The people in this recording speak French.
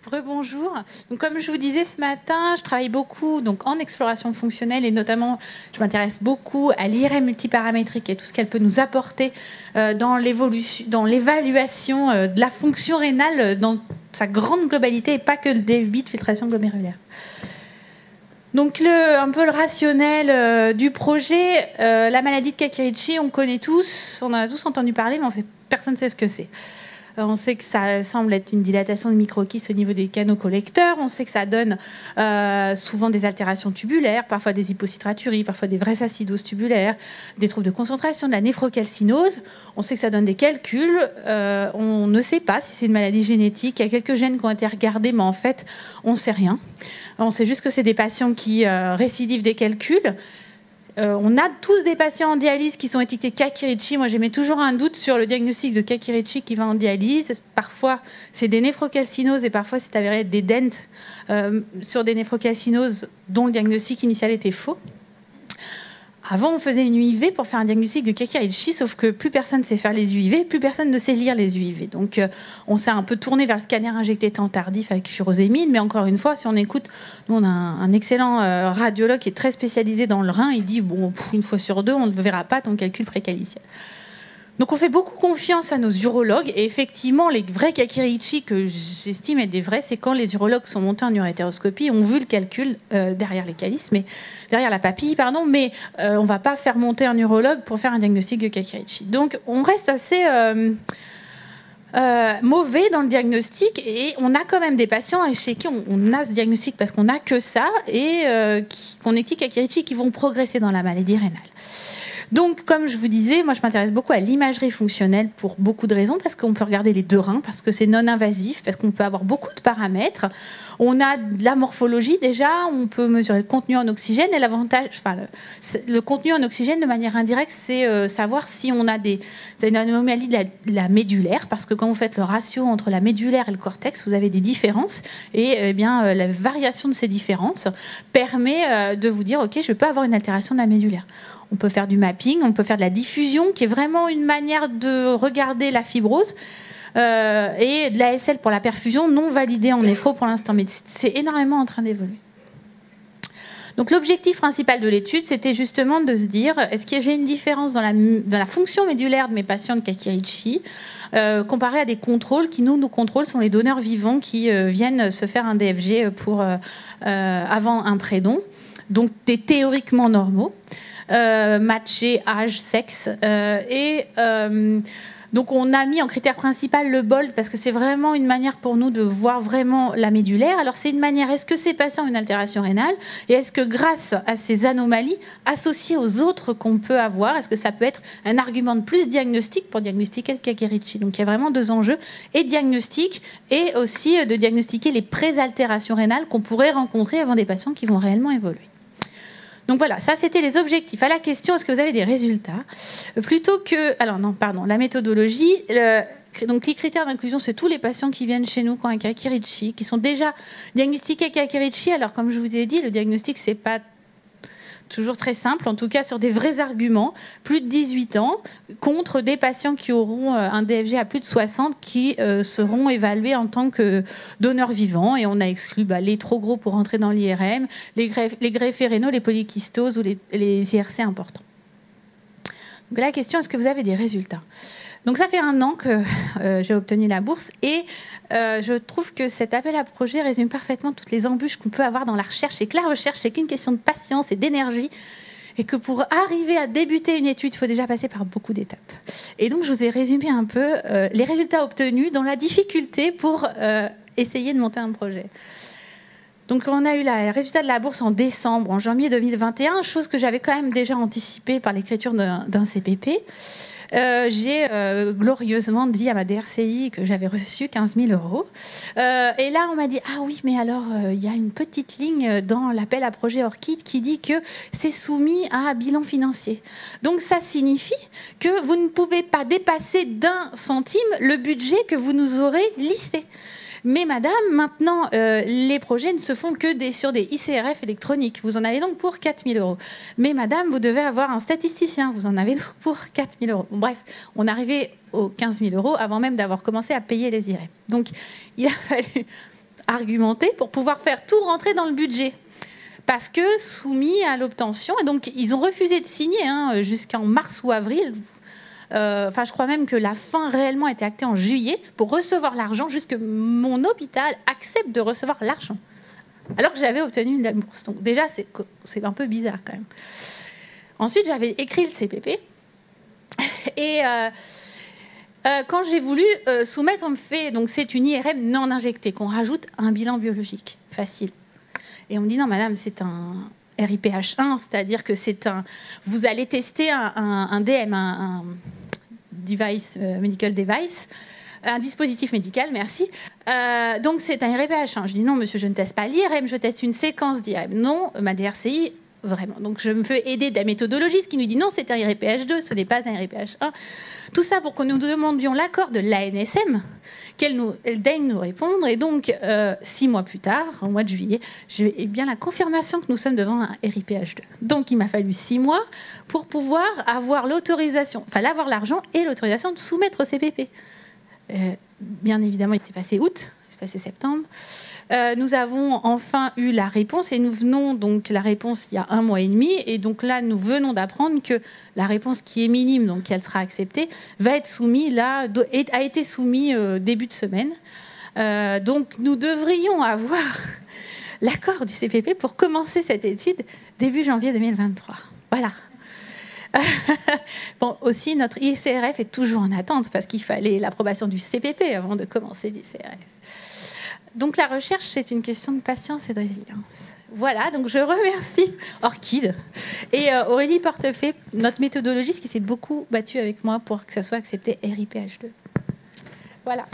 Rebonjour. Donc, comme je vous disais ce matin, je travaille beaucoup donc, en exploration fonctionnelle et notamment, je m'intéresse beaucoup à l'IRM multiparamétrique et tout ce qu'elle peut nous apporter dans l'évaluation de la fonction rénale dans sa grande globalité et pas que le débit de filtration glomérulaire. Donc, un peu le rationnel du projet, la maladie de Kakirichi, on connaît tous, on en a tous entendu parler, mais personne ne sait ce que c'est. On sait que ça semble être une dilatation de microkystes au niveau des canaux collecteurs. On sait que ça donne souvent des altérations tubulaires, parfois des hypocituries, parfois des vraies acidoses tubulaires, des troubles de concentration, de la néphrocalcinose. On sait que ça donne des calculs. On ne sait pas si c'est une maladie génétique. Il y a quelques gènes qui ont été regardés, mais en fait, on ne sait rien. On sait juste que c'est des patients qui récidivent des calculs. On a tous des patients en dialyse qui sont étiquetés Kakirichi. Moi, j'émets toujours un doute sur le diagnostic de Kakirichi qui va en dialyse. Parfois, c'est des néphrocalcinoses et parfois, c'est avéré être des dents sur des néphrocalcinoses dont le diagnostic initial était faux. Avant, on faisait une UIV pour faire un diagnostic de Kakirichi, sauf que plus personne ne sait faire les UIV, plus personne ne sait lire les UIV. Donc, on s'est un peu tourné vers le scanner injecté temps tardif avec furosémide. Mais encore une fois, si on écoute, nous, on a un excellent radiologue qui est très spécialisé dans le rein. Il dit, bon, une fois sur deux, on ne verra pas ton calcul précaliciel. Donc, on fait beaucoup confiance à nos urologues. Et effectivement, les vrais Kakirichi que j'estime être des vrais, c'est quand les urologues sont montés en urétéroscopie, ont vu le calcul derrière les calices, derrière la papille, pardon. Mais on ne va pas faire monter un urologue pour faire un diagnostic de Kakirichi. Donc, on reste assez mauvais dans le diagnostic. Et on a quand même des patients chez qui on a ce diagnostic parce qu'on n'a que ça et qu'on éthique Kakirichi qui vont progresser dans la maladie rénale. Donc, comme je vous disais, moi, je m'intéresse beaucoup à l'imagerie fonctionnelle pour beaucoup de raisons, parce qu'on peut regarder les deux reins, parce que c'est non invasif, parce qu'on peut avoir beaucoup de paramètres. On a de la morphologie déjà, on peut mesurer le contenu en oxygène, et l'avantage, le contenu en oxygène de manière indirecte, c'est savoir si on a une anomalie de la médulaire, parce que quand vous faites le ratio entre la médulaire et le cortex, vous avez des différences, et bien la variation de ces différences permet de vous dire, ok, je peux avoir une altération de la médulaire. On peut faire du mapping, on peut faire de la diffusion, qui est vraiment une manière de regarder la fibrose, et de l'ASL pour la perfusion, non validée en néphro pour l'instant, mais c'est énormément en train d'évoluer. Donc l'objectif principal de l'étude, c'était justement de se dire, est-ce que j'ai une différence dans la fonction médulaire de mes patients de Kakirichi, comparé à des contrôles qui, nous contrôles, sont les donneurs vivants qui viennent se faire un DFG avant un prédon, donc des théoriquement normaux. Matché, âge, sexe. Donc on a mis en critère principal le BOLD parce que c'est vraiment une manière pour nous de voir vraiment la médulaire. Alors c'est une manière, est-ce que ces patients ont une altération rénale et est-ce que grâce à ces anomalies associées aux autres qu'on peut avoir, est-ce que ça peut être un argument de plus diagnostic pour diagnostiquer le Kakirichi? Donc il y a vraiment deux enjeux, et diagnostic et aussi de diagnostiquer les préaltérations rénales qu'on pourrait rencontrer avant des patients qui vont réellement évoluer. Donc voilà, ça c'était les objectifs. À la question, est-ce que vous avez des résultats? Plutôt que... Alors non, pardon, la méthodologie. Donc les critères d'inclusion, c'est tous les patients qui viennent chez nous qui ont un Kakirichi, qui sont déjà diagnostiqués Kakirichi. Alors comme je vous ai dit, le diagnostic, c'est pas toujours très simple, en tout cas sur des vrais arguments, plus de 18 ans, contre des patients qui auront un DFG à plus de 60 qui seront évalués en tant que donneurs vivants. Et on a exclu les trop gros pour entrer dans l'IRM, les greffés rénaux, les polykystoses ou les IRC importants. Donc la question, est-ce que vous avez des résultats? Donc ça fait 1 an que j'ai obtenu la bourse et je trouve que cet appel à projet résume parfaitement toutes les embûches qu'on peut avoir dans la recherche, et que la recherche, c'est qu'une question de patience et d'énergie, et que pour arriver à débuter une étude, il faut déjà passer par beaucoup d'étapes. Et donc je vous ai résumé un peu les résultats obtenus dans la difficulté pour essayer de monter un projet. Donc on a eu le résultat de la bourse en décembre, en janvier 2021, chose que j'avais quand même déjà anticipée par l'écriture d'un CPP. J'ai glorieusement dit à ma DRCI que j'avais reçu 15 000 €. Et là, on m'a dit « Ah oui, mais alors, il y a une petite ligne dans l'appel à projet ORCID qui dit que c'est soumis à bilan financier. Donc, ça signifie que vous ne pouvez pas dépasser d'1 centime le budget que vous nous aurez listé. » Mais madame, maintenant, les projets ne se font que sur des ICRF électroniques. Vous en avez donc pour 4 000 €. Mais madame, vous devez avoir un statisticien. Vous en avez donc pour 4 000 €. Bon, bref, on arrivait aux 15 000 € avant même d'avoir commencé à payer les IREP. Donc, il a fallu argumenter pour pouvoir faire tout rentrer dans le budget. Parce que soumis à l'obtention, et donc ils ont refusé de signer jusqu'en mars ou avril. Je crois même que la fin réellement était actée en juillet pour recevoir l'argent, jusque mon hôpital accepte de recevoir l'argent. Alors que j'avais obtenu une bourse. Donc déjà, c'est un peu bizarre quand même. Ensuite, j'avais écrit le CPP. Et quand j'ai voulu soumettre, on me fait, donc c'est une IRM non injectée, qu'on rajoute un bilan biologique. Facile. Et on me dit, non, madame, c'est un RIPH1, c'est-à-dire que vous allez tester un DM, un device, medical device, un dispositif médical, merci. Donc, c'est un RIPH1. Je dis, non, monsieur, je ne teste pas l'IRM, je teste une séquence d'IRM. Non, ma DRCI, vraiment. Donc, je me fais aider d'un méthodologiste qui nous dit, non, c'est un RIPH2, ce n'est pas un RIPH1. Tout ça pour que nous demandions l'accord de l'ANSM, qu'elle daigne nous répondre. Et donc, 6 mois plus tard, au mois de juillet, j'ai bien la confirmation que nous sommes devant un RIPH2. Donc, il m'a fallu 6 mois pour pouvoir avoir l'autorisation, avoir l'argent et l'autorisation de soumettre au CPP. Bien évidemment, il s'est passé août, il s'est passé septembre. Nous avons enfin eu la réponse et nous venons donc la réponse il y a 1 mois et demi. Et donc là, nous venons d'apprendre que la réponse qui est minime, donc qu'elle sera acceptée, va être soumise a été soumise début de semaine. Donc nous devrions avoir l'accord du CPP pour commencer cette étude début janvier 2023. Voilà. Bon, aussi, notre ICRF est toujours en attente parce qu'il fallait l'approbation du CPP avant de commencer l'ICRF. Donc la recherche, c'est une question de patience et de résilience. Voilà, donc je remercie Orchid et Aurélie Portefait, notre méthodologiste qui s'est beaucoup battue avec moi pour que ça soit accepté RIPH2. Voilà.